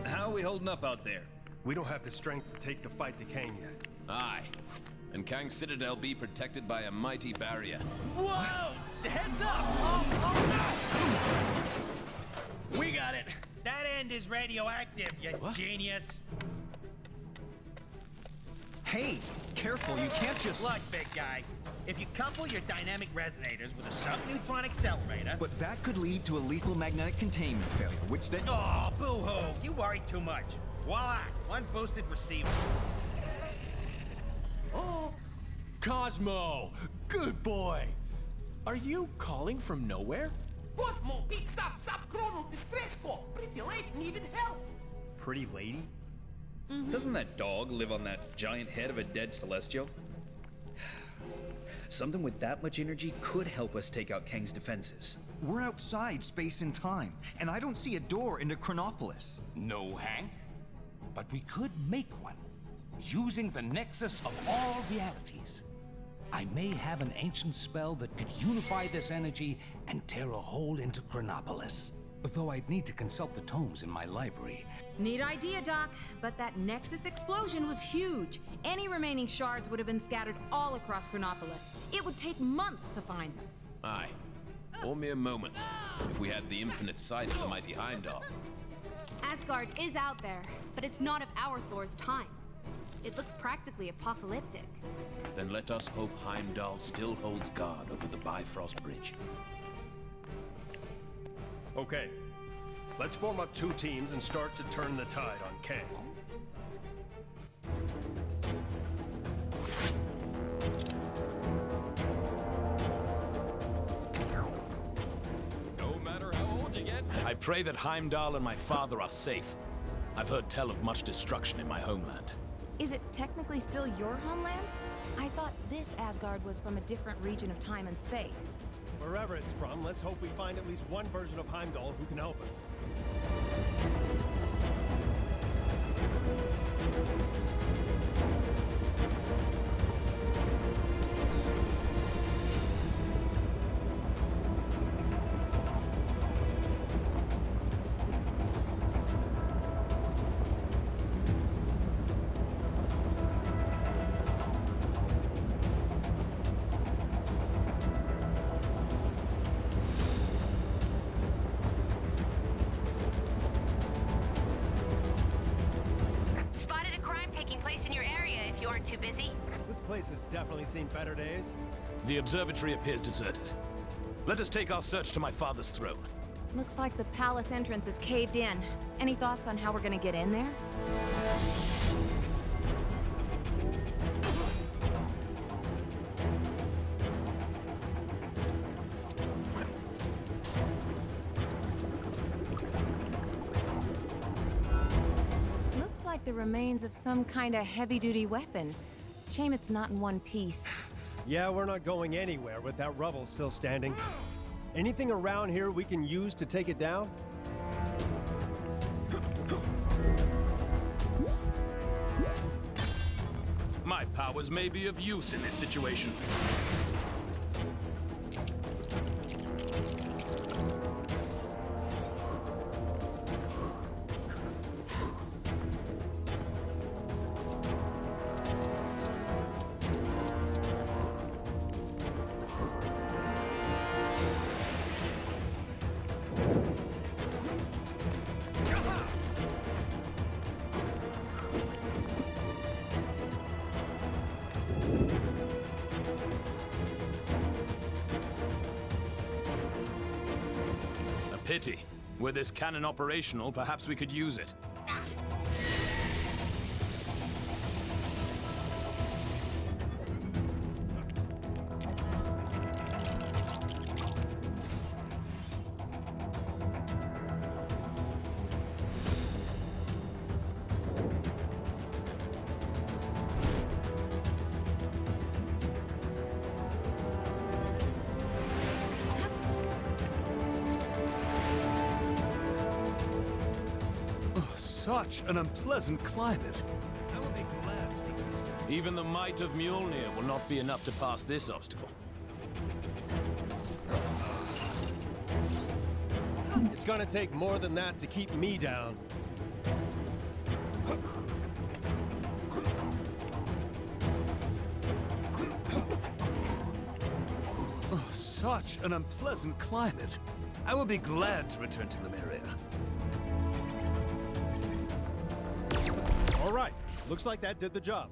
How are we holding up out there? We don't have the strength to take the fight to Kang yet. Aye. And Kang's Citadel be protected by a mighty barrier. Whoa! Heads up! Oh, no! We got it! That end is radioactive, you genius! Hey, careful, you can't just... Look, big guy. If you couple your dynamic resonators with a subneutron accelerator... But that could lead to a lethal magnetic containment failure, which then... Oh, boo-hoo! You worry too much. Voila! One boosted receiver. Oh! Cosmo! Good boy! Are you calling from nowhere? Cosmo picks up subchronal distress call. Pretty late, needed help. Pretty lady? Doesn't that dog live on that giant head of a dead Celestial? Something with that much energy could help us take out Kang's defenses. We're outside space and time, and I don't see a door into Chronopolis. No, Hank. But we could make one, using the nexus of all realities. I may have an ancient spell that could unify this energy and tear a hole into Chronopolis. Though I'd need to consult the tomes in my library. Neat idea, Doc, but that Nexus explosion was huge. Any remaining shards would have been scattered all across Chronopolis. It would take months to find them. Aye. Or mere moments, if we had the infinite sight of the mighty Heimdall. Asgard is out there, but it's not of our Thor's time. It looks practically apocalyptic. Then let us hope Heimdall still holds guard over the Bifrost Bridge. Okay. Let's form up 2 teams and start to turn the tide on Kang. No matter how old you get. I pray that Heimdall and my father are safe. I've heard tell of much destruction in my homeland. Is it technically still your homeland? I thought this Asgard was from a different region of time and space. Wherever it's from, let's hope we find at least one version of Heimdall who can help us. Too busy? This place has definitely seen better days. The observatory appears deserted. Let us take our search to my father's throne. Looks like the palace entrance is caved in. Any thoughts on how we're gonna get in there? Looks like the remains of some kind of heavy-duty weapon. Shame it's not in one piece. Yeah, we're not going anywhere with that rubble still standing. Anything around here we can use to take it down? My powers may be of use in this situation. Pity. Were this cannon operational, perhaps we could use it. Such an unpleasant climate. I will be glad to. Even the might of Mjolnir will not be enough to pass this obstacle. It's gonna take more than that to keep me down. Oh, such an unpleasant climate. I will be glad to return to Lemuria. All right, looks like that did the job.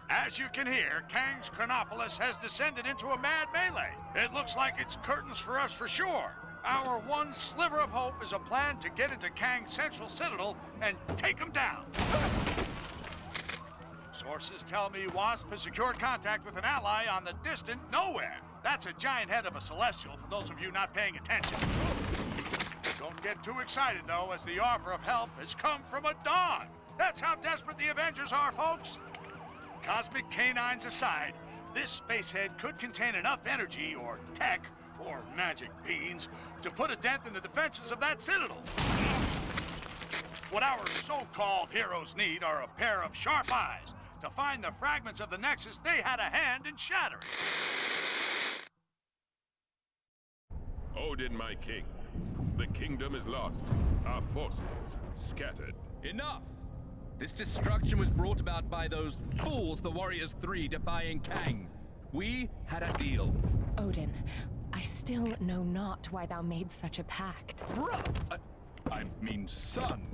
As you can hear, Kang's Chronopolis has descended into a mad melee. It looks like it's curtains for us for sure. Our one sliver of hope is a plan to get into Kang's central citadel and take him down. Sources tell me Wasp has secured contact with an ally on the distant nowhere. That's a giant head of a celestial for those of you not paying attention. Don't get too excited, though, as the offer of help has come from a dog. That's how desperate the Avengers are, folks. Cosmic canines aside, this spacehead could contain enough energy or tech or magic beans to put a dent in the defenses of that citadel. What our so-called heroes need are a pair of sharp eyes to find the fragments of the Nexus they had a hand in shattering. Odin, my king. The kingdom is lost. Our forces scattered. Enough! This destruction was brought about by those fools, the Warriors 3, defying Kang. We had a deal. Odin, I still know not why thou made such a pact. I mean, son,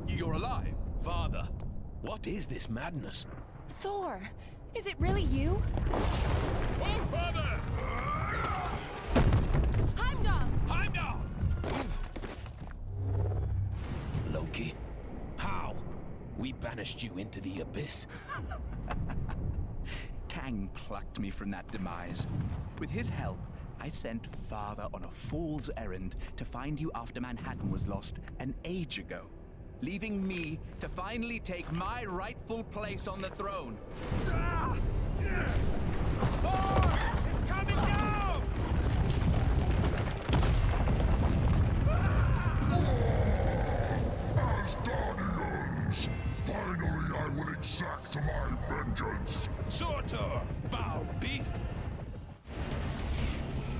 you're alive. Father, what is this madness? Thor, is it really you? Oh, father! Heimdall! Heimdall! Loki, how? We banished you into the abyss. Kang plucked me from that demise. With his help, I sent Father on a fool's errand to find you after Manhattan was lost an age ago, leaving me to finally take my rightful place on the throne. Thor! It's coming down! As Guardians, finally I will exact my vengeance. Surtur, foul beast!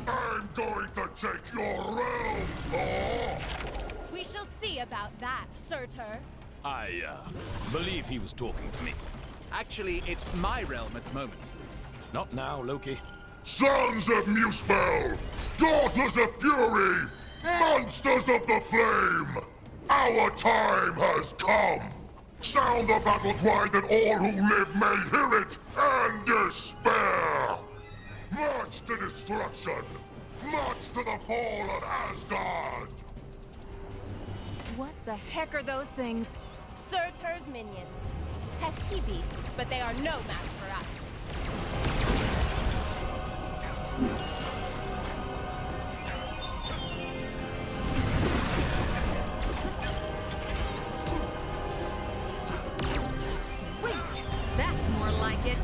I'm going to take your realm, Thor! We shall see about that, Surtur. I, believe he was talking to me. Actually, it's my realm at the moment. Not now, Loki. Sons of Muspel! Daughters of Fury! Monsters of the Flame! Our time has come! Sound the battle cry that all who live may hear it and despair! March to destruction! March to the fall of Asgard! What the heck are those things? Surtur's minions. Pesky beasts, but they are no match for us. Sweet! That's more like it.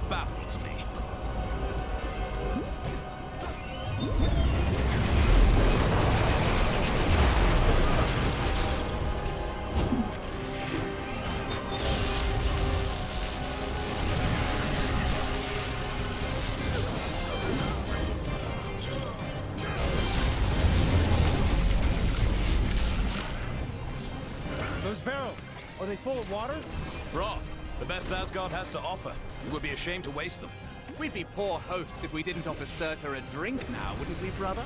baffles me. Those barrels, are they full of water? Broth, the best Asgard has to offer. It would be a shame to waste them. We'd be poor hosts if we didn't offer Surtur a drink now, wouldn't we, brother?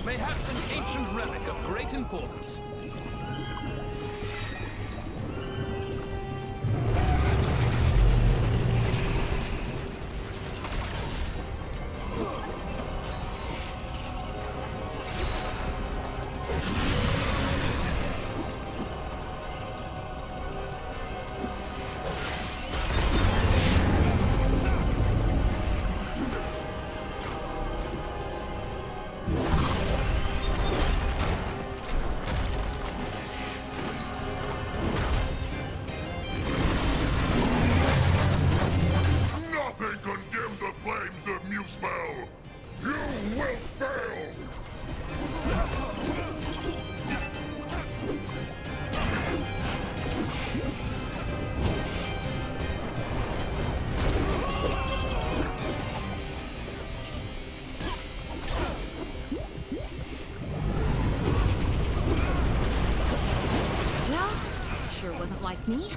Mayhaps an ancient relic of great importance. with me?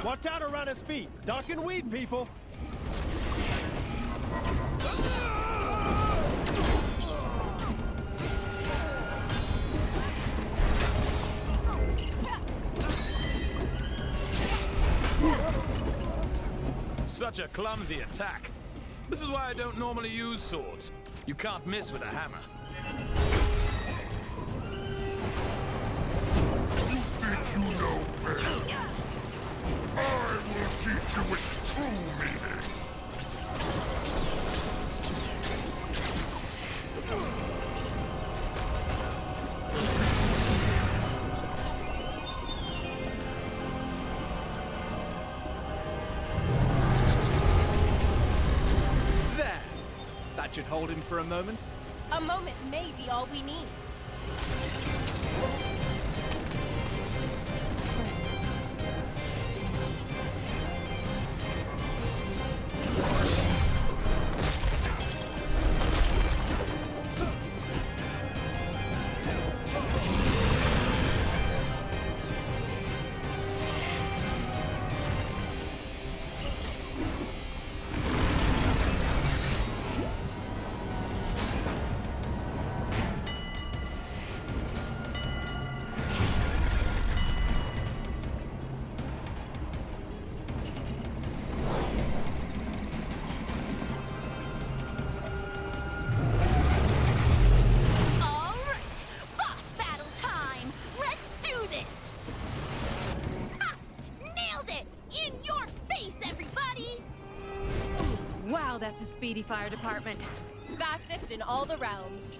Watch out around his feet. Duck and weave, people. Such a clumsy attack. This is why I don't normally use swords. You can't miss with a hammer. You think you know better? I will teach you its true meaning. There! That should hold him for a moment. A moment may be all we need. Wow, that's a speedy fire department. Fastest in all the realms.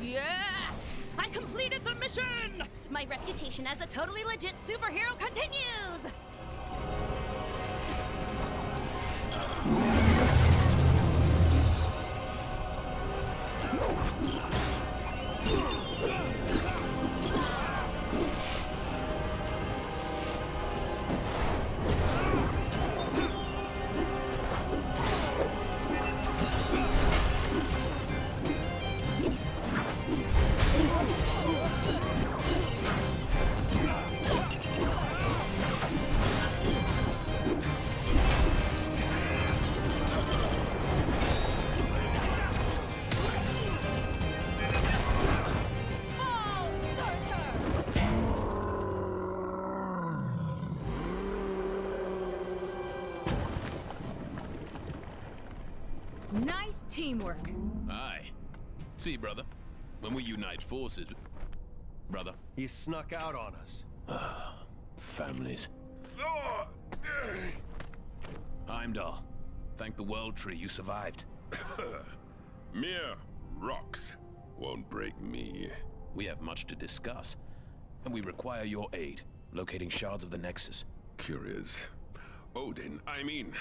Yes! I completed the mission! My reputation as a totally legit superhero continues! Teamwork. Aye. See, brother, when we unite forces... Brother? He snuck out on us. Families. Heimdall, thank the World Tree you survived. Mere rocks won't break me. We have much to discuss, and we require your aid, locating shards of the Nexus. Curious. Odin, I mean,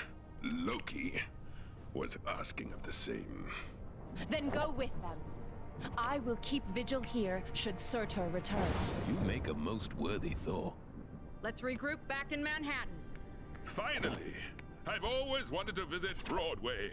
Loki, was asking of the same. Then go with them. I will keep vigil here should Surtur return. You make a most worthy Thor. Let's regroup back in Manhattan. Finally! I've always wanted to visit Broadway.